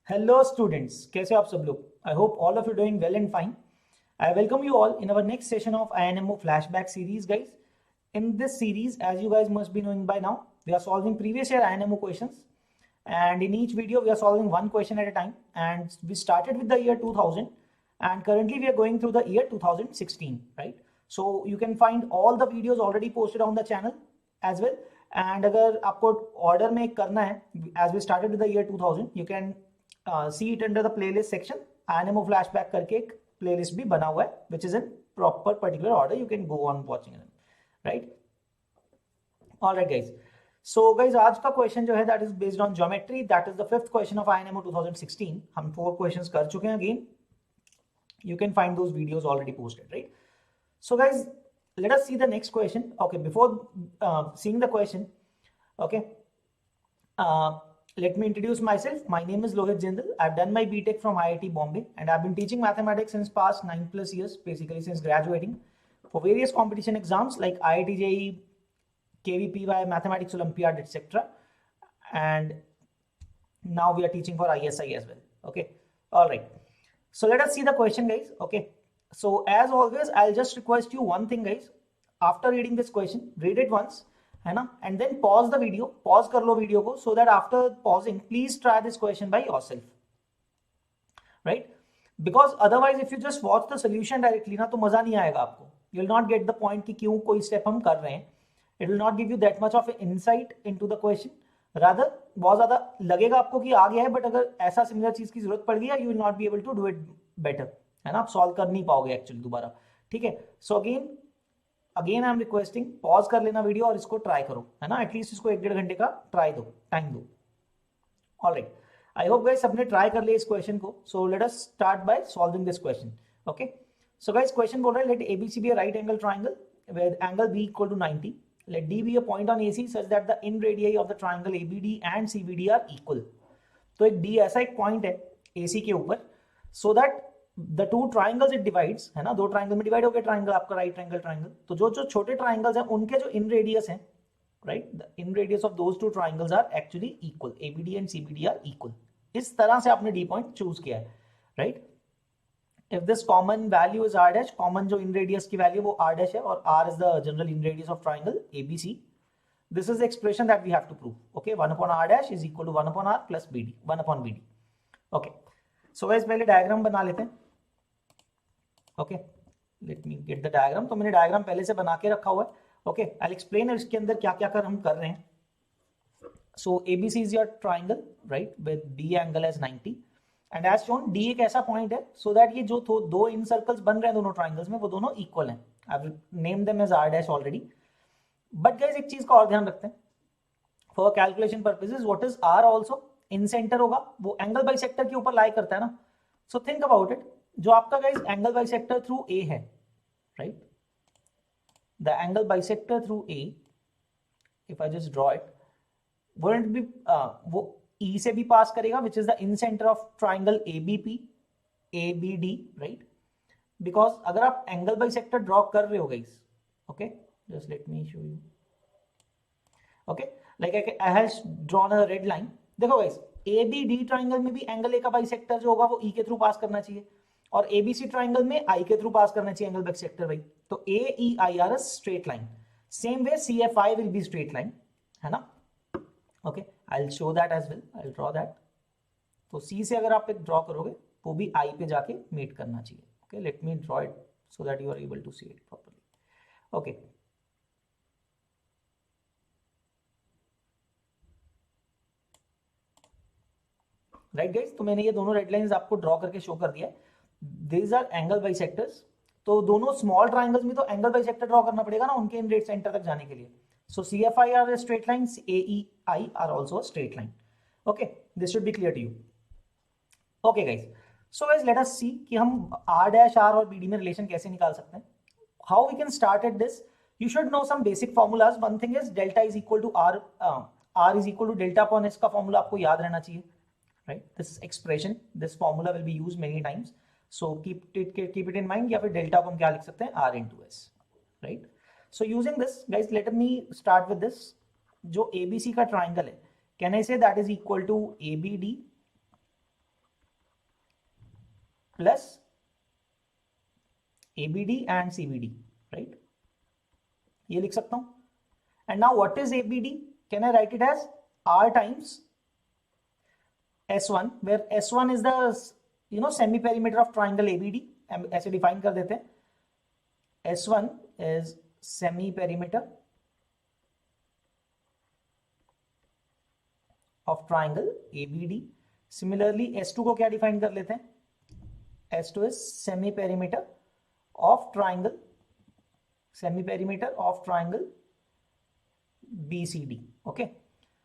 Hello students, कैसे हो आप सब लोग? I hope all of you doing well and fine. I welcome you all in our next session of INMO flashback series, guys. In this series, as you guys must be knowing by now, we are solving previous year INMO questions, and in each video we are solving one question at a time. And we started with the year 2000, and currently we are going through the year 2016, right? So you can find all the videos already posted on the channel as well. And अगर आपको order में करना है, as we started with the year 2000, you can see it under the playlist section. INMO flashback करके एक playlist भी बना हुआ है, which is in proper particular order. You can go on watching them, right? All right, guys. So guys, आज का question जो है that is based on geometry. That is the fifth question of INMO 2016. हम 4 questions कर चुके हैं again. You can find those videos already posted, right? So guys, let us see the next question. Okay, before seeing the question, okay, let me introduce myself. My name is Lohit Jindal. I've done my BTech from IIT Bombay, and I've been teaching mathematics since past 9+ years, basically since graduating, for various competition exams like IIT JEE, KVPY, Mathematics Olympiad, etc. And now we are teaching for ISI as well. Okay, all right. So let us see the question, guys. Okay, so as always, I'll just request you one thing, guys. After reading this question, read it once, है ना, and then pause the video, pause कर लो video को, so that after pausing, please try this question by yourself, right? Because otherwise, if you just watch the solution directly ना, तो मजा नहीं आएगा आपको. You will not get the point कि क्यों कोई step हम कर रहे हैं. It will not give you that much of an insight into the question. Rather, बहुत ज्यादा लगेगा आपको कि आ गया है, बट अगर ऐसा सिमिलर चीज की जरूरत पड़ गई है, you will not be able to do it better, है ना, आप सॉल्व कर नहीं पाओगे एक्चुअली दोबारा. ठीक है, so again I am requesting, pause कर लेना वीडियो और इसको ट्राई करो, है ना, एटलीस्ट इसको 1-1.5 घंटे का ट्राई दो, टाइम दो. ऑलराइट, आई होप गाइस सबने ट्राई कर लिया इस क्वेश्चन को. So let us start by solving this question. Okay, so guys question बोल रहा है, let ABC be a right angle triangle with angle B equal to 90. Let D be a point on AC such that the in radii of the triangle ABD and CBD are equal. तो एक D ऐसा एक point है AC के ऊपर, so that the two triangles it divides, है ना, दो ट्राइंगल में डिवाइड हो गया ट्राइंगल आपका, राइट ट्राइंगल ट्राइंगल. तो जो जो छोटे ट्राइंगल्स हैं उनके जो इन रेडियस हैं, right, the inradius of those two triangles are actually equal. ABD and CBD are equal. इस तरह से आपने D पॉइंट चूज किया है, right. If this common value is r dash, common जो in radius की value वो r dash है, और r is the general in radius of triangle ABC. This is the expression that we have to prove. Okay, 1 upon r dash is equal to 1 upon r plus BD, 1 upon BD. Okay, so guys पहले diagram बना लेते हैं. Okay, let me get the diagram. तो मैंने diagram पहले से बना के रखा हुआ है. Okay, I'll explain इसके अंदर क्या क्या हम कर रहे हैं. So ABC is your triangle, right, with B angle as 90. And as shown D एक ऐसा पॉइंट है सो दैट ये जो दो इन सर्कल्स बन रहे हैं दोनों ट्राइंगल्स में, वो दोनों इक्वल हैं. I name them as R dash already. But guys एक चीज का और ध्यान रखते हैं, for calculation purposes, what is R also incentre होगा, वो एंगल बाइसेक्टर के ऊपर लाई करता है ना. सो थिंक अबाउट इट, जो आपका guys angle bisector through A है, right, the angle bisector through A, if I just draw it, wouldn't be वो E से भी पास करेगा, which is the in center of triangle ABP ABD, right. Because अगर आप angle bisector draw कर रहे हो guys, okay, just let me show you. Okay, like I have drawn a red line. देखो guys, ABD triangle में भी angle A का bisector जो होगा वो E के थ्रू पास करना चाहिए, और ABC ट्राइंगल में I के थ्रू पास करना चाहिए एंगल बाइसेक्टर, भाई. तो AEI are a straight line. Same way CFI will be straight line, है ना. Okay, I'll show that as well. I'll draw that. तो C से अगर आप एक ड्रॉ करोगे वो भी I पे जाके मीट करना चाहिए. Okay, let me draw it so that you are able to see it properly. Okay. Right guys, तो मैंने ये दोनों रेड लाइंस आपको ड्रॉ करके शो कर दिया है. These are angle bisectors. तो दोनों स्मॉल ट्राइंगल्स में तो एंगल बाइसेक्टर ड्रॉ करना पड़ेगा ना उनके इन रेड सेंटर तक जाने के लिए. So CFI are a straight line, AEI are also a straight line. Okay, this should be clear to you. Okay guys, so guys let us see कि हम R dash R और BD में relation कैसे निकाल सकते हैं. How we can start at this? You should know some basic formulas. One thing is delta is equal to R is equal to delta upon S का formula आपको याद रहना चाहिए, right? This expression, this formula will be used many times. So keep it in mind. या फिर delta को हम क्या लिख सकते हैं, R into S, right? So using this guys, let me start with this. जो ABC का ट्राइंगल है, can I say that is equal to ABD plus ABD and CBD, right? ये लिख सकता हूं. And now what is ABD? Can I write it as R times S1, where S1 is the semi perimeter of triangle ABD. ऐसे define कर देते हैं. S1 is semi perimeter of triangle ABD. Similarly S2 को क्या define कर लेते हैं? S2 is semi perimeter of triangle BCD. Okay,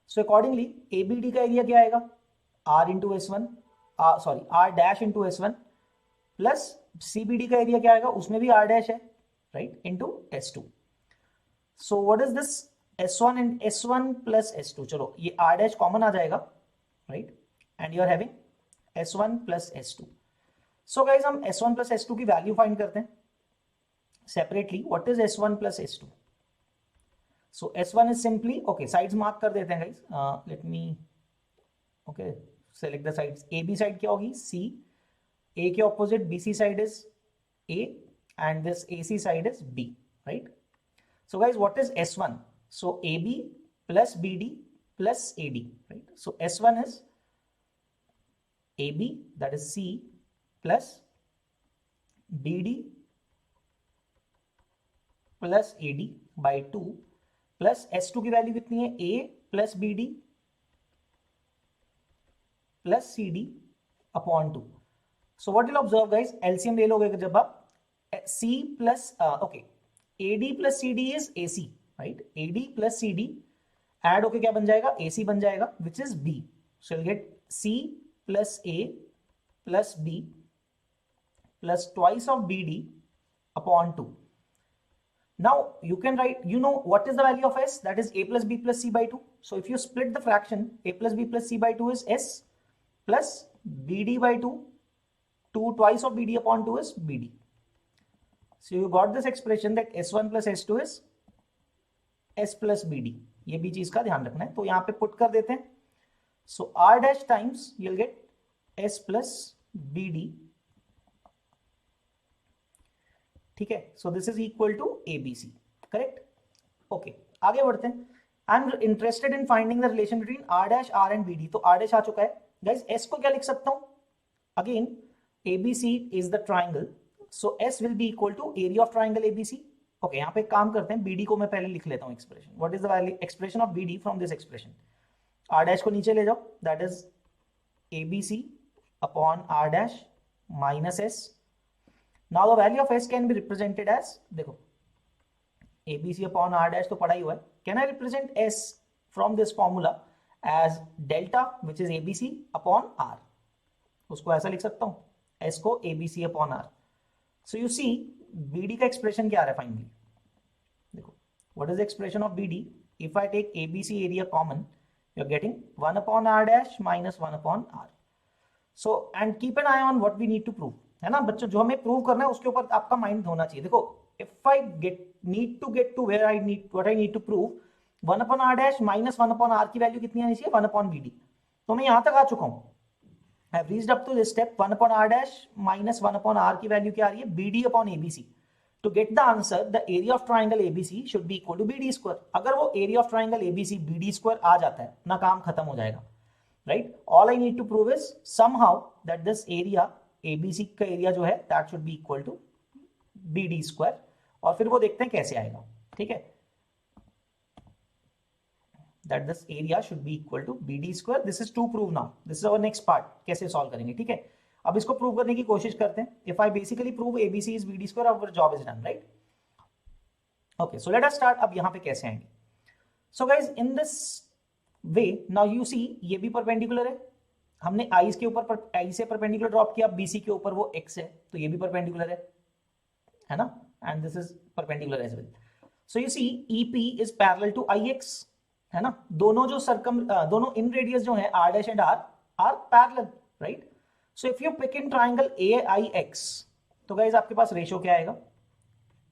so accordingly ABD का एरिया क्या आएगा? R into S1, R dash into S1 plus CBD का area क्या आएगा? उसमें भी R dash है, right, into S2. So what is this? S1 and S1 plus S2. चलो ये R dash कॉमन आ जाएगा, right, and you are having S1 plus S2. So guys हम S1 plus S2 की वैल्यू फाइंड करते हैं separately. What is S1 plus S2? So S1 is simply, okay, sides mark कर देते हैं guys. Let me, okay, select the sides. AB side क्या होगी? C. A के opposite BC side is A and this AC side is B, right? So guys, what is S1? So AB plus BD plus AD, right? So S1 is AB, that is C, plus BD plus AD by 2 plus S2 की value कितनी है? A plus BD plus CD upon 2. So what you'll observe guys, LCM ले लोगे जब आप C plus okay, AD plus CD is AC, right? AD plus CD add होके क्या बन जाएगा? AC बन जाएगा, which is B. So you'll get C plus A plus B plus twice of BD upon 2. Now you can write, you know what is the value of S? That is A plus B plus C by 2. So if you split the fraction, A plus B plus C by 2 is S plus BD by 2. 2 twice of BD upon 2 is BD. So you got this expression that S1 plus S2 is S plus BD. ये भी चीज का ध्यान रखना है, तो यहां पे पुट कर देते हैं. So R dash times you'll get S plus BD. ठीक है, so this is equal to ABC, correct? Okay, आगे बढ़ते हैं. I'm interested in finding the relation between R dash, R and BD. तो R dash आ चुका है. Guys, S को क्या लिख सकता हूं? Again, ABC is the triangle, so S will be equal to area of triangle ABC. Okay, यहाँ पे काम करते हैं. BD को मैं पहले लिख लेता हूँ expression. What is the value expression of BD from this expression? R dash को नीचे ले जाओ. That is ABC upon R dash minus S. Now the value of S can be represented as, देखो, ABC upon R dash तो पढ़ा ही हुआ है. Can I represent S from this formula as delta, which is ABC upon R? उसको ऐसा लिख सकता हूँ, S को ABC upon R. So you see, BD का एक्सप्रेशन क्या आ रहा है फाइनली? देखो, what is the expression of BD? If I take ABC area common, you're getting 1 upon R dash minus 1 upon R. So and keep an eye on what we need to prove, है ना बच्चों? जो हमें prove करना है उसके ऊपर आपका माइंड होना चाहिए. देखो, if I need to where I need to prove, 1 upon R dash minus 1 upon R की वैल्यू कितनी आनी चाहिए? 1 upon BD. तो मैं यहां तक आ चुका हूं. I have reached up to this step. 1 upon R dash minus 1 upon R की वैल्यू क्या आ रही है? BD upon ABC. To get the answer, the area of triangle ABC should be equal to BD square. अगर वो area of triangle ABC BD square आ जाता है, ना काम खत्म हो जाएगा, right? All I need to prove is somehow that this area ABC का एरिया जो है that should be equal to BD square. और फिर वो देखते हैं कैसे आएगा. ठीक है, that this area should be equal to BD square. This is to prove now. This is our next part. कैसे सॉल्व करेंगे? ठीक है, अब इसको प्रूव करने की कोशिश करते हैं. If I basically prove ABC is BD square, our job is done, right? Okay, so let us start. अब यहाँ पे कैसे आएंगे? So guys, in this way, now you see, ये भी परपेंडिकुलर है. हमने I के ऊपर I से परपेंडिकुलर ड्रॉप किया, BC के ऊपर वो X है, तो ये भी परपेंडिकुलर है ना? And this is perpendicular as well. So you see, EP is parallel to IX, है ना? दोनों जो दोनों इन रेडियस जो है R dash and R are parallel, right? So if you pick in triangle AIX, तो guys आपके पास रेशियो क्या आएगा?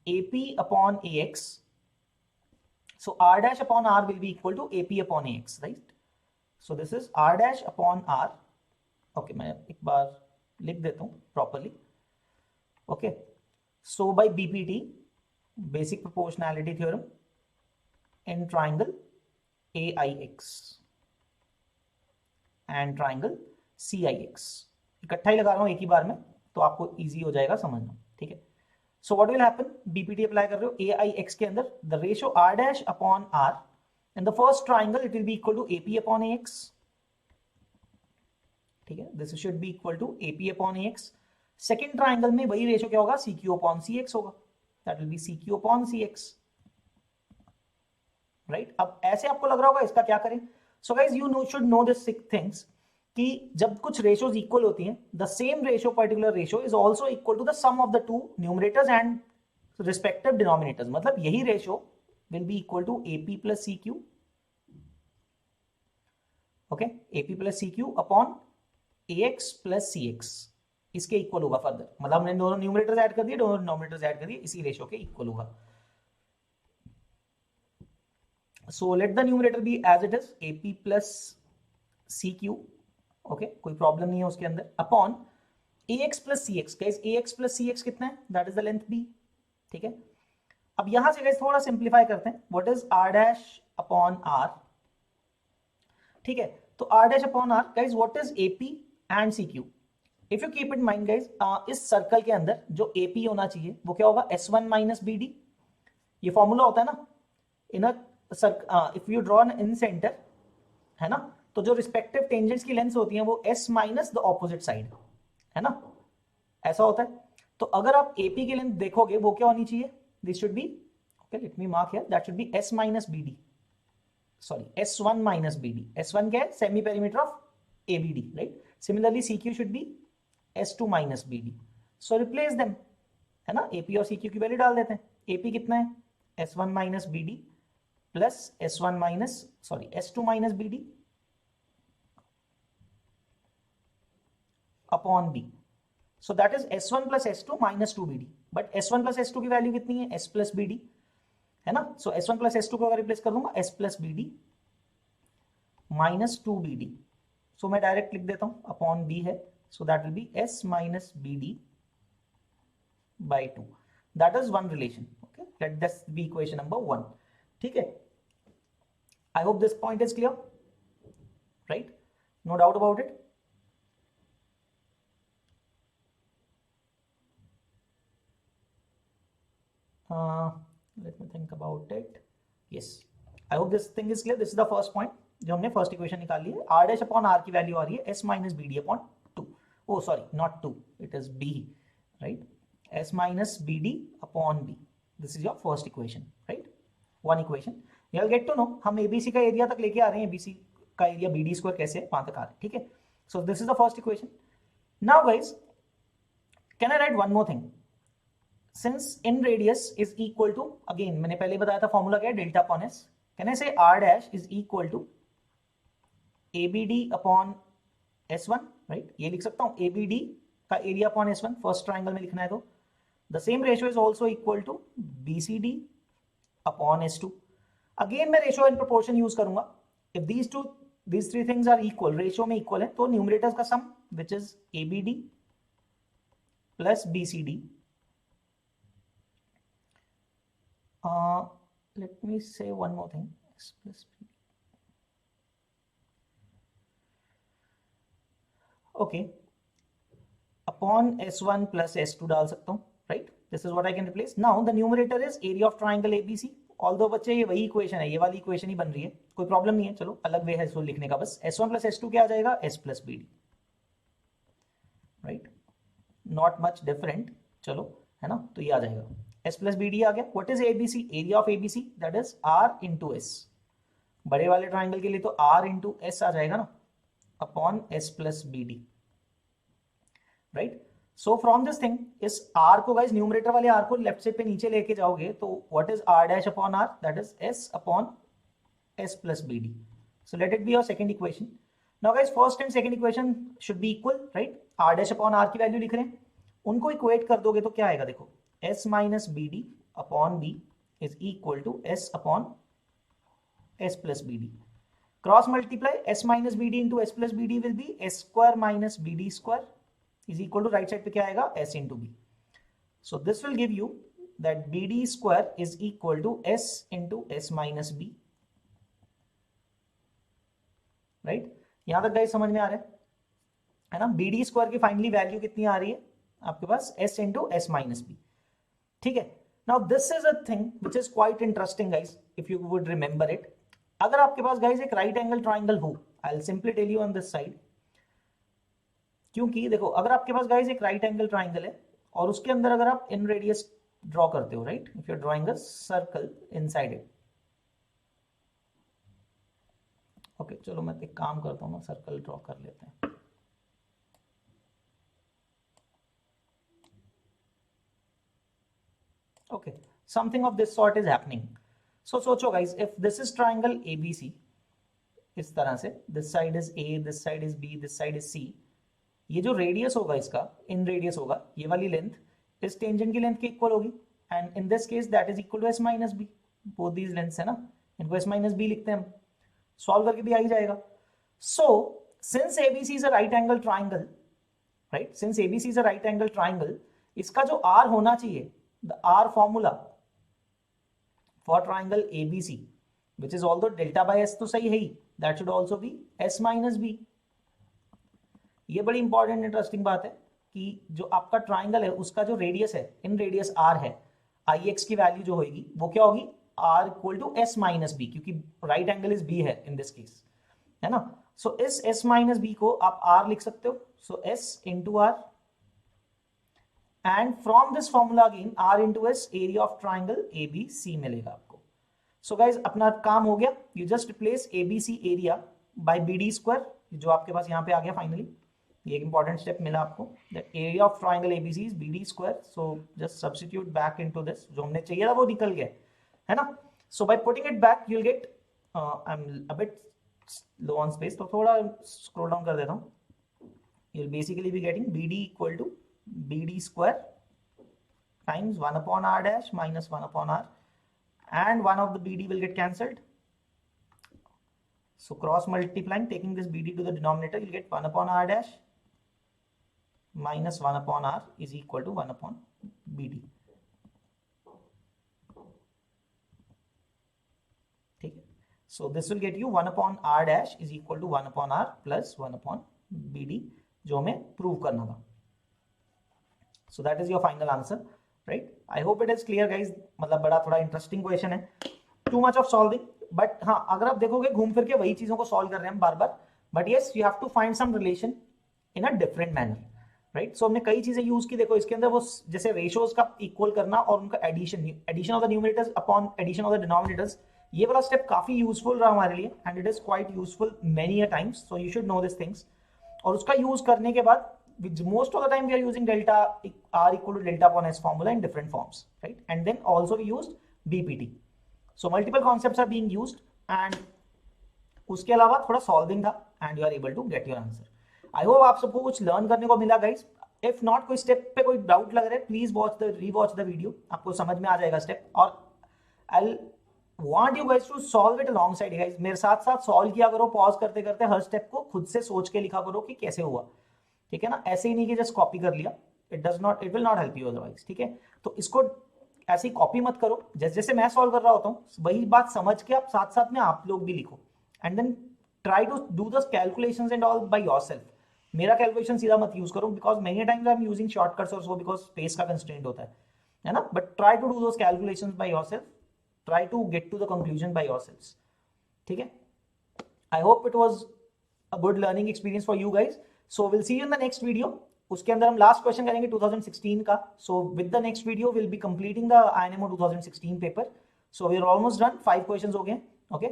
AP upon AX. So R dash upon R will be equal to AP upon AX, right? So this is R dash upon R. Okay, मैं एक बार लिख देता हूं properly. Okay, so by BPT, basic proportionality theorem, in triangle AIX and triangle CIX, इकट्ठा ही लगा रहा हूं एक ही बार में, तो आपको इजी हो जाएगा समझना. ठीक है, so what will happen, BPT apply कर रहे हो AIX के अंदर, the ratio R dash upon R in the first triangle it will be equal to AP upon AX. ठीक है, this should be equal to AP upon AX. Second triangle में वही ratio क्या होगा, CQ अपॉन CX होगा, that will be CQ upon CX. Right, अब ऐसे आपको लग रहा होगा इसका क्या करें. So guys you should know this six things कि जब कुछ रेशियोज इक्वल होती हैं, the same ratio particular ratio is also equal to the sum of the two numerators and respective denominators. मतलब यही ratio will be equal to AP plus CQ. Okay, AP plus CQ upon AX plus CX, इसके equal होगा further. मतलब हमने दोनों numerators add कर दिए, दोनों डिनोमिनेटर्स ऐड कर दिए, इसी रेशियो के इक्वल होगा. So let the numerator be as it is, AP plus CQ. Okay, कोई प्रॉब्लम नहीं है उसके अंदर. Upon AX plus CX. Guys AX plus CX कितना है, that is the length B. ठीक है, अब यहां से गाइस थोड़ा सिंप्लीफाई करते हैं. What is R dash upon R. ठीक है, तो R dash upon R, guys what is AP and CQ. If you keep it mind guys, इस सर्कल के अंदर जो AP होना चाहिए वो क्या होगा, S1 माइनस BD. ये फॉर्मूला होता है ना in a if you draw in center, है ना, तो जो रिस्पेक्टिव टेंजेंट्स की लेंथ होती है वो S minus the opposite side, है ना, ऐसा होता है. तो अगर आप AP की लेंथ देखोगे वो क्या होनी चाहिए, this should B, okay let me mark here, that should be S minus BD, sorry S1 minus BD. S1 क्या है, semi perimeter of ABD, right. Similarly CQ should be S2 minus BD. So replace them, है ना, AP और CQ की value डाल देते हैं. AP कितना है, S1 minus BD plus S1 minus S2 minus BD upon B. So that is S1 plus S2 minus 2BD. But S1 plus S2 की वैल्यू कितनी है, S प्लस BD, है ना. सो S1 प्लस S2 को अगर replace कर दूंगा, S plus BD minus 2BD. So मैं डायरेक्ट लिख देता हूं, अपॉन B है, so that will be S minus BD by 2. That is one relation. Okay, let this be equation number 1. ठीक है, I hope this point is clear, right? No doubt about it. Let me think about it. Yes, I hope this thing is clear. This is the first point जो हमने first equation निकाली है. R dash upon R की value आ रही है S minus BD upon 2. Oh sorry, not 2, it is B, right? S minus BD upon B. This is your first equation, right? One equation. You'll get to know हम ABC का area तक लेके आ रहे हैं, ABC का area BD square कैसे वहां तक आ रहा है. ठीक है, so this is the first equation. Now guys, can I write one more thing? Since in radius is equal to, again मैंने पहले बताया था फॉर्मूला क्या है, delta upon S. Can I say R dash is equal to ABD upon S1, right. ये लिख सकता हूं ABD का area upon S1, first triangle में लिखना है तो. The same ratio is also equal to BCD upon S2. Again मैं रेशियो एंड प्रोपोर्शन यूज करूंगा. If these three things are equal, ratio में इक्वल है, तो न्यूमरेटर्स का sum which is ABD plus BCD. Let me say one more thing, S plus BD. Okay, upon S1 plus S2 डाल सकता हूं, right. This is what I can replace. Now the numerator is area of triangle ABC. Although बच्चे ये वही equation है, ये वाली equation ही बन रही है, कोई प्रॉब्लम नहीं है. चलो अलग वे है इसको लिखने का, बस S1 प्लस S2 क्या आ जाएगा, S plus BD, right. Not much different, चलो, है ना. तो ये आ जाएगा S प्लस BD आ गया. What is ABC, area of ABC, that is R into S. बड़े वाले ट्राइंगल के लिए तो R इंटू S आ जाएगा ना, upon S plus BD, right. So from this thing, इस R को गाइस, न्यूमरेटर वाले R को लेफ्ट साइड पे नीचे लेके जाओगे तो what is R dash upon R, that is S upon S plus BD. So let it be your second equation. Now guys first and second equation should be equal, right. R dash upon R की value लिख रहे हैं, उनको equate कर दोगे तो क्या आएगा, देखो S minus BD upon B is equal to S upon S plus BD. Cross multiply S minus BD into S plus BD will be S square minus BD square. Is equal to right side पे क्या आएगा, s into B. So this will give you that B D square is equal to s into S minus B. Right, यहां तक guys समझ में आ रहा है ना. बी डी स्क्वायर की फाइनली वैल्यू कितनी आ रही है आपके पास, s into S minus B. ठीक है. Now this is a thing which is quite interesting guys, if you would remember it. अगर आपके पास गाइस एक राइट एंगल ट्राइंगल हो, I will simply tell you on this side, क्योंकि देखो अगर आपके पास गाइस एक राइट एंगल ट्राइंगल है और उसके अंदर अगर आप इन रेडियस ड्रॉ करते हो, right, if you are drawing a circle inside it. Okay चलो मैं एक काम करता हूँ ना, सर्कल ड्रॉ कर लेते हैं. Okay, something of this sort is happening. So सोचो guys, if this is triangle ABC, इस तरह से this side is A, this side is B, this side is C. ये जो रेडियस होगा इसका, इन रेडियस होगा, ये वाली लेंथ इस टेंजेंट की लेंथ के इक्वल होगी, and in this case that is equal to S minus B. Both these lengths है ना, इनको एस माइनस बी लिखते हैं हम, सॉल्व करके भी आ ही जाएगा. So since ABC is a right angle triangle, right, since ABC is a right angle triangle, इसका जो आर होना चाहिए, the R formula for triangle ABC, which is although delta by s तो सही है ही, that should also be s minus b. ये बड़ी important interesting बात है कि जो आपका ट्राइंगल है उसका जो रेडियस है, इन रेडियस r है, ix की वैल्यू जो होगी वो क्या होगी, r equal to s minus B, क्योंकि राइट एंगल इज b है इन दिस केस, है ना. सो इस s माइनस बी को आप r लिख सकते हो, सो s into r, and from this formula again r into S, area of triangle ABC मिलेगा आपको. सो गाइज अपना काम हो गया, you just replace ABC area bye BD square, जो आपके पास यहाँ पे आ गया फाइनली. ये एक इंपॉर्टेंट स्टेप मिला आपको, that area of triangle ABC is BD square. So just substitute back into this, जो हमने चाहिए था वो निकल गया, है ना. So by putting it back you will get, I am a bit low on space, तो थोड़ा स्क्रॉल डाउन कर देता हूँ. You will basically be getting BD equal to BD square times 1 upon r dash minus 1 upon r, and one of the BD will get cancelled. So cross multiplying, taking this BD to the denominator, you'll get 1 upon r dash minus 1 upon r is equal to 1 upon BD. ठीक है. So this will get you 1 upon r dash is equal to 1 upon r plus 1 upon BD, जो हमें prove करना था. So that is your final answer, right? I hope it is clear guys. मतलब बड़ा थोड़ा interesting question है, too much of solving, but हाँ अगर आप देखोगे घूम फिर के वही चीजों को सॉल्व कर रहे हैं हम बार बार, but yes you have to find some relation in a different manner, right? So हमने कई चीजें यूज की, देखो इसके अंदर वो जैसे रेशियोज का इक्वल करना और उनका addition of the numerators upon addition of the denominators, ये वाला स्टेप काफी यूजफुल रहा हमारे लिए, and it is quite useful many a times, so you should know this things. और उसका यूज करने के बाद most of the time we are using delta r equal to delta upon s formula in different forms, right? And then also we used BPT. So multiple concepts are being used, and उसके अलावा थोड़ा solving था, and you are able to get your answer. I hope आप सबको कुछ learn करने को मिला guys. If not कोई step पे कोई doubt लग रहा है, please rewatch the video, आपको समझ में आ जाएगा step. और I'll want you guys to solve it alongside guys. मेरे साथ साथ solve किया करो, pause करते करते हर step को खुद से सोच के लिखा करो कि कैसे हुआ, ठीक है ना. ऐसे ही नहीं कि जस्ट कॉपी कर लिया, it will not help you otherwise, ठीक है. तो इसको ऐसे ही कॉपी मत करो, जैसे जैसे मैं सॉल्व कर रहा होता हूँ वही बात समझ के आप साथ साथ में आप लोग भी लिखो, and then try to do the calculations and all by yourself. मेरा कैलकुलेशन सीधा मत यूज करो, because many times I am using shortcuts और सो, बिकॉज स्पेस का कंस्ट्रेंट होता है ना. But try to do those calculations by yourself, try to get to the conclusion by yourself, ठीक है. I hope it was a good learning experience for you guys. So we'll see you in the next video. उसके अंदर हम last question करेंगे 2016 का. So with the next video we'll be completing the INMO 2016 paper. So we're almost done. 5 questions हो गए. Okay.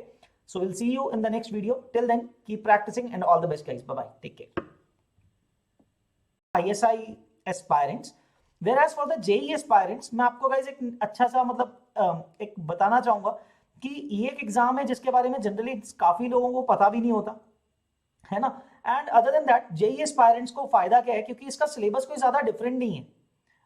So we'll see you in the next video. Till then, keep practicing and all the best guys. Bye bye. Take care. ISI aspirants. Whereas for the JEE aspirants, मैं आपको guys एक अच्छा सा मतलब एक बताना चाहूंगा कि ये एक एग्जाम है जिसके बारे में जनरली काफी लोगों को पता भी नहीं होता, है ना. And other than that JEE aspirants को फायदा क्या है, क्योंकि इसका सिलेबस कोई ज्यादा डिफरेंट नहीं है.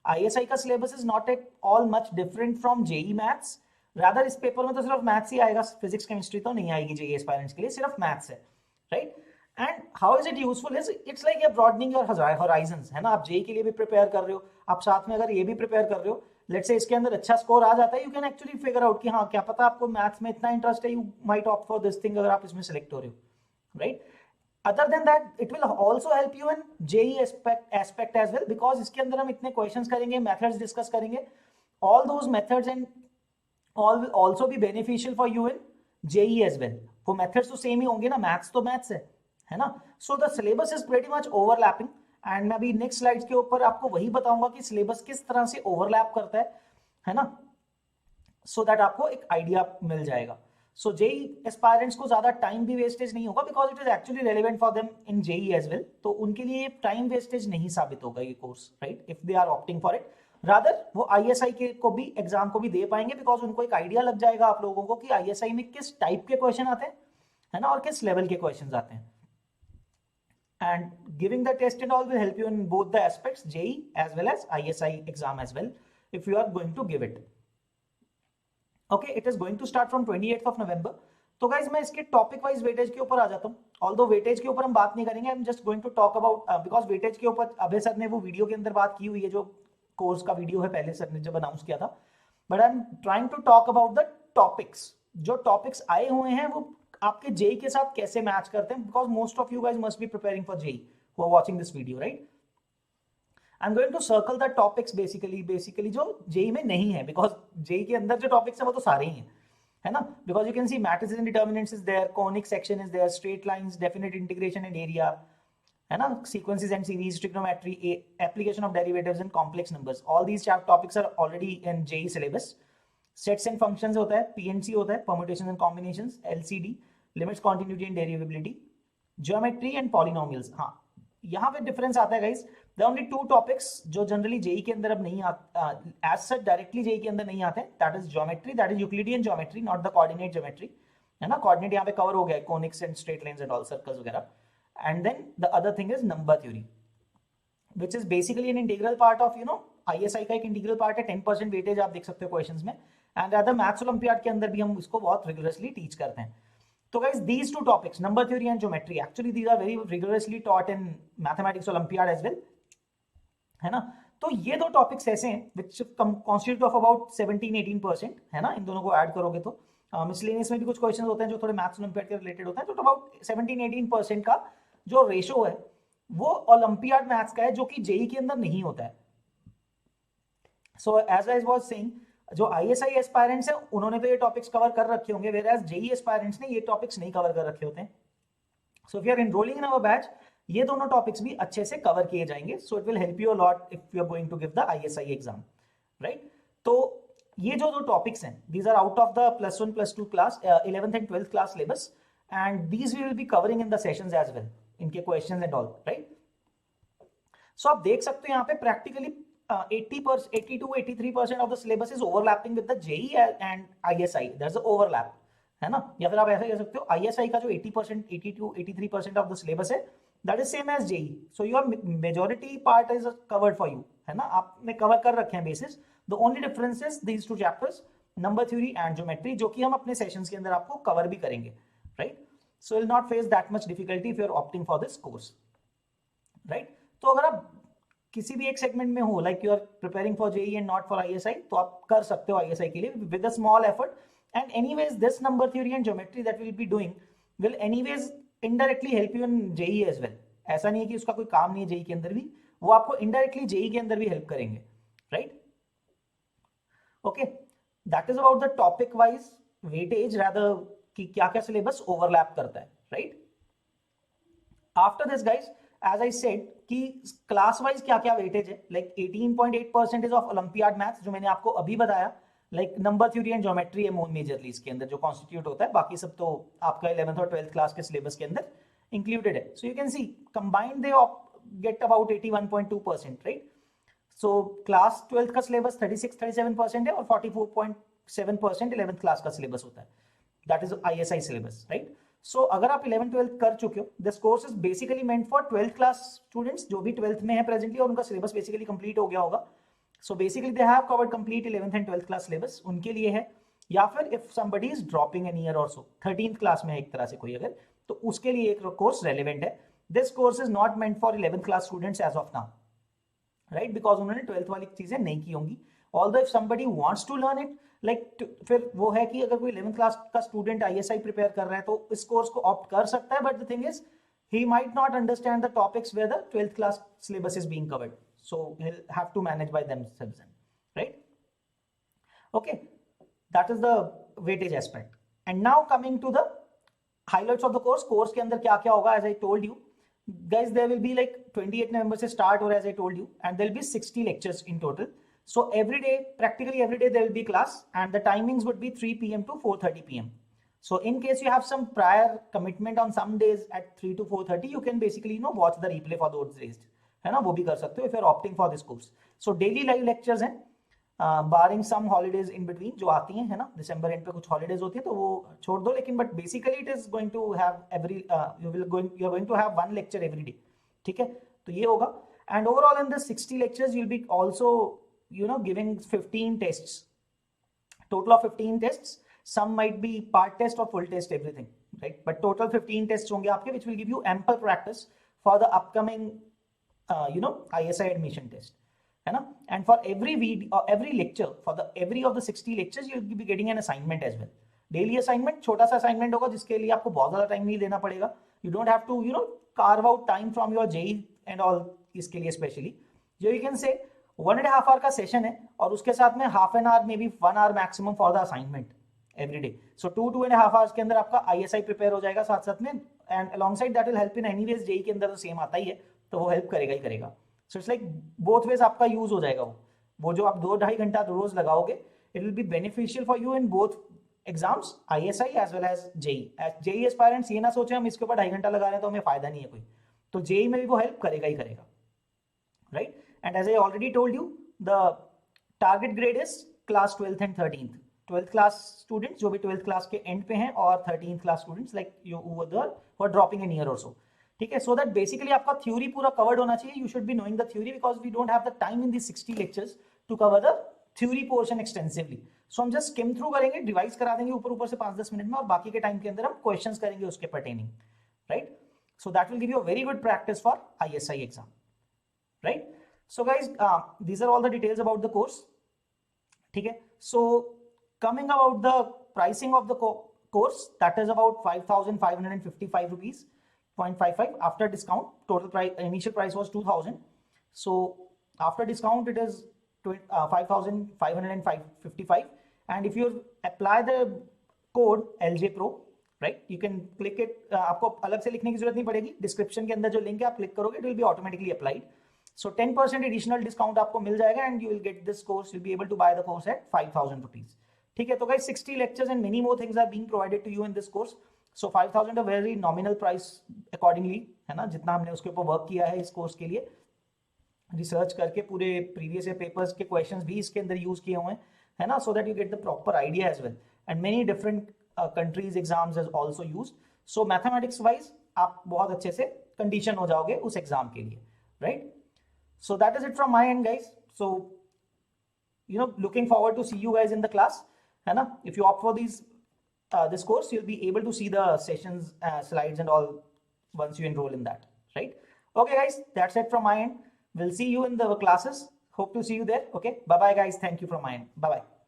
आईएसआई का syllabus is not at all much different from JEE maths. Rather इस पेपर में तो सिर्फ मैथ्स ही आएगा, फिजिक्स केमिस्ट्री तो नहीं आएगी जेईई एस्पायरेंट्स के लिए, सिर्फ मैथ्स है, right. And how is it useful is it's like you're broadening your horizons, है ना. आप जेई के लिए भी प्रिपेयर कर रहे हो, आप साथ में अगर ये भी प्रिपेयर कर रहे हो, लेट्स से इसके अंदर अच्छा स्कोर आ जाता है, you can actually figure out कि हाँ क्या पता आपको मैथ्स में इतना इंटरेस्ट है, you might opt for this thing अगर आप इसमें सेलेक्ट हो रहे हो, right. Other than that, it will also help you in JEE aspect as well, because इसके अंदर हम इतने questions करेंगे, methods discuss करेंगे, all those methods and all will also be beneficial for you in JEE as well. वो methods तो same ही होंगे ना, maths तो maths है ना. So the syllabus is pretty much overlapping, and मैं अभी next slides के ऊपर आपको वही बताऊंगा कि syllabus किस तरह से overlap करता है ना, so that आपको एक idea मिल जाएगा. सो जेई एस्पायरेंट्स को ज्यादा टाइम भी वेस्टेज नहीं होगा, because it is actually relevant for them in JEE as well. तो उनके लिए टाइम वेस्टेज नहीं साबित होगा ये course, right, if they are opting for it. Rather वो आईएसआई के को भी एग्जाम को भी दे पाएंगे, बिकॉज उनको एक आइडिया लग जाएगा आप लोगों को कि आईएसआई में किस टाइप के क्वेश्चन आते हैं, है ना, और किस लेवल के क्वेश्चन आते हैं. And giving the test and all will help you in both the aspects, JEE as well as ISI exam as well, if you are going to give it. Okay, it is going to start from 28th of November. तो guys मैं इसके topic wise weightage के ऊपर आ जाता हूँ. Although weightage के ऊपर हम बात नहीं करेंगे, I am just going to talk about, because weightage के ऊपर अभय सर ने वो वीडियो के अंदर बात की हुई है, जो कोर्स का वीडियो है पहले सर ने जब अनाउंस किया था. But I am trying to talk about the topics. जो टॉपिक्स आए हुए हैं वो आपके जेई के साथ कैसे मैच करते हैं, because most of you guys must be preparing for JEE who are watching this video, right. I'm going to circle the topics basically जो जेई में नहीं है, because जेई के अंदर जो टॉपिक्स है वो तो सारे ही हैं, है ना. Because you can see matrices and determinants is there, conic section is there, straight lines, definite integration and area, है ना, sequences and series, trigonometry, application of derivatives and complex numbers. All these topics are already in JEE syllabus. Sets and functions होता है, PNC होता है, permutations and combinations, LCD, limits, continuity and derivability, geometry and polynomials. हाँ, यहाँ पे difference आता है guys. The only to topics जो जनरली जेई के अंदर अब नहीं आते, एज सच डायरेक्टली जेई के अंदर नहीं आते, that is geometry, that is Euclidean geometry, not the coordinate geometry, है ना. कोऑर्डिनेट यहाँ पे कवर हो गया है, conics and straight lines and all, circles वगैरह. And then the other thing is number theory, which is basically an integral part of, you know, ISI का एक इंटीग्रल पार्ट है. 10% वेटेज आप देख सकते हो क्वेश्चंस में. एंड अदर मैथ्स ओलंपियाड के अंदर भी हम इसको बहुत रिगरसली टीच करते हैं. So guys, these two topics, number theory and geometry, actually these are very rigorously taught in mathematics Olympiad as well, है ना. तो ये दो टॉपिक्स ऐसे हैं which constitute of about 17-18%, है ना. इन दोनों को ऐड करोगे तो मिसलेनियस में भी कुछ क्वेश्चंस होते हैं जो थोड़े मैथ्स ओलंपियाड के रिलेटेड होते हैं, तो अबाउट 17-18% का जो रेशो है वो ओलंपियाड मैथ्स का है, जो कि जेई के अंदर नहीं होता है. So as I was saying, जो आईएसआई एस्पायरेंट्स हैं उन्होंने तो ये टॉपिक्स कवर कर रखे होंगे, वेयरएज जेई एस्पायरेंट्स ने ये टॉपिक्स नहीं कवर कर रखे होते हैं. So if you are enrolling in our batch, ये दोनों टॉपिक्स भी अच्छे से कवर किए जाएंगे. So it will help you a lot if you are going to give the ISI exam, right. तो ये जो टॉपिक्स हैं, these are out of the +1 +2 class 11th and 12th class syllabus, and these we will be covering in the sessions as well, इनके questions and all, right. So आप देख सकते हो यहाँ पे practically 82-83% of the syllabus is overlapping with the JEE and ISI. There's an overlap, है ना. या फिर आप ऐसा कह सकते हो, ISI का जो 80%, 82-83% of the syllabus है, that is same as JEE. So your majority part is covered for you, है ना. आपने कवर कर रखे हैं basis. The only difference is these two chapters, number theory and geometry, जो कि हम अपने सेशंस के अंदर आपको कवर भी करेंगे, right. So you'll not face that much difficulty if you're opting for this course, right. तो अगर आप किसी भी एक सेगमेंट में हो, like you are preparing for JEE and not for ISI, तो आप कर सकते हो आईएसआई के लिए with a small effort. And anyways this number theory and geometry that will be doing will anyways indirectly help you in JEE as well. ऐसा नहीं है कि उसका कोई काम नहीं है जेई के अंदर भी, वो आपको इनडायरेक्टली जेई के अंदर भी हेल्प करेंगे, right. Okay, that is about the topic wise weightage, rather कि क्या क्या सिलेबस ओवरलैप करता है, right. After this guys, as I said कि क्लास वाइज क्या क्या वेटेज है, लाइक 18.8% ऑफ ओलंपियाड मैथ्स जो मैंने आपको अभी बताया, like number theory and geometry है मेजरली इसके अंदर जो कॉन्स्टिट्यूट होता है, बाकी सब तो आपका 11th और 12th क्लास के सिलेबस के अंदर इंक्लूडेड है. So you can see combined they get about 81.2%, right. So class 12th का सिलेबस 36-37% है और 44.7% 11th क्लास का सिलेबस होता है, that is ISI syllabus, right. So अगर आप 11th-12th कर चुके हो, this course is basically meant for 12th class students जो भी 12th में है प्रेजेंटली और उनका सिलेबस बेसिकली कंप्लीट हो गया होगा. So basically they have covered complete 11th and 12th class syllabus, उनके लिए है. या फिर if somebody is dropping an year और सो 13th क्लास में है एक तरह से कोई अगर, तो उसके लिए एक कोर्स रेलिवेंट है. This course is not meant for 11th class students as of now, right, because उन्होंने 12th वाली चीजें नहीं की होंगी. Although if somebody wants to learn it, like फिर वो है कि अगर कोई 11th क्लास का स्टूडेंट ISI प्रिपेयर कर रहा है तो इस कोर्स को ऑप्ट कर सकता है, but the thing is he might not understand the topics where the 12th class syllabus is being covered, so he'll have to manage by themselves, right? Okay, that is the weightage aspect. And now coming to the highlights of the course के अंदर क्या क्या होगा. As I told you guys, there will be like 28 November से start, or as I told you, and there will be 60 lectures in total. So every day, practically every day there will be class, and the timings would be 3 p.m. to 4:30 p.m. So in case you have some prior commitment on some days at 3 to 4:30, you can basically watch the replay for those days, है ना, वो भी कर सकते हो if you're opting for this course. So daily live lectures हैं, barring some holidays in between जो आती हैं, है ना, दिसंबर एंड पे कुछ holidays होती है तो वो छोड़ दो, लेकिन but basically it is going to have you are going to have one lecture every day, ठीक है, तो ये होगा. And overall in the 60 lectures you'll be also giving 15 tests, total of 15 tests. Some might be part test or full test, everything, right? But total 15 tests होंगे आपके, which will give you ample practice for the upcoming ISI admission test, है ना. And for every lecture, for every of the 60 lectures, you'll be getting an assignment as well. Daily assignment, छोटा सा assignment होगा जिसके लिए आपको बहुत ज़्यादा टाइम नहीं देना पड़ेगा. You don't have to carve out time from your JEE and all इसके लिए specially. जो you can say 1.5 hour का सेशन है और उसके साथ में half an hour, maybe 1 hour maximum for the assignment every day. So 2.5 hours के अंदर आपका ISI प्रिपेयर हो जाएगा साथ साथ में, and alongside that will help in anyways. JEE के अंदर तो सेम आता ही है तो वो हेल्प करेगा ही करेगा. So it's like both ways आपका यूज हो जाएगा. वो जो आप 2-2.5 घंटा रोज लगाओगे, it will be beneficial for you in both exams, ISI as well as JEE. JEE aspirants ये ना सोचे हम इसके ऊपर 2.5 घंटा लगा रहे हैं तो हमें फायदा नहीं है कोई, तो JEE में भी वो हेल्प करेगा ही करेगा, right? And as I already told you, the target grade is class 12th and 13th. 12th class students जो भी 12th class के end पे हैं, और 13th class students like you over there who are dropping a year or so, ठीक है. So that basically आपका theory पूरा covered होना चाहिए. You should be knowing the theory because we don't have the time in these 60 lectures to cover the theory portion extensively. So हम just skim through करेंगे, revise करा देंगे ऊपर से 5-10 मिनट में, और बाकी के टाइम के अंदर हम questions करेंगे उसके pertaining, right? So that will give you a very good practice for ISI exam, right? So guys, these are all the details about the course, ठीक है. So coming about the pricing of the course, that is about 5,555 rupees 0.55 after discount. Total price, initial price was 2,000. So after discount it is 5,555. And if you apply the code LJ Pro, right, you can click it. आपको अलग से लिखने की जरूरत नहीं पड़ेगी, description के अंदर जो लिंक है आप क्लिक करोगे, it will be automatically applied. So 10% additional discount आपको मिल जाएगा, and you will get this course. You'll be able to buy the course at 5,000 rupees. ठीक है, तो guys 60 lectures and many more things are being provided to you in this course. So 5,000 a very nominal price accordingly, है ना, जितना हमने उसके ऊपर work किया है इस कोर्स के लिए, रिसर्च करके पूरे प्रीवियस पेपर्स के क्वेश्चंस भी इसके अंदर यूज किए हुए हैं, है ना, so that you get the proper idea as well. And many different countries exams is also used. So mathematics wise आप बहुत अच्छे से कंडीशन हो जाओगे उस एग्जाम के लिए, right? So that is it from my end, guys. So looking forward to see you guys in the class, है ना. If you opt for this course, you'll be able to see the sessions, slides and all once you enroll in that, right? Okay guys, that's it from my end. We'll see you in the classes. Hope to see you there. Okay, bye bye guys. Thank you from my end. Bye bye.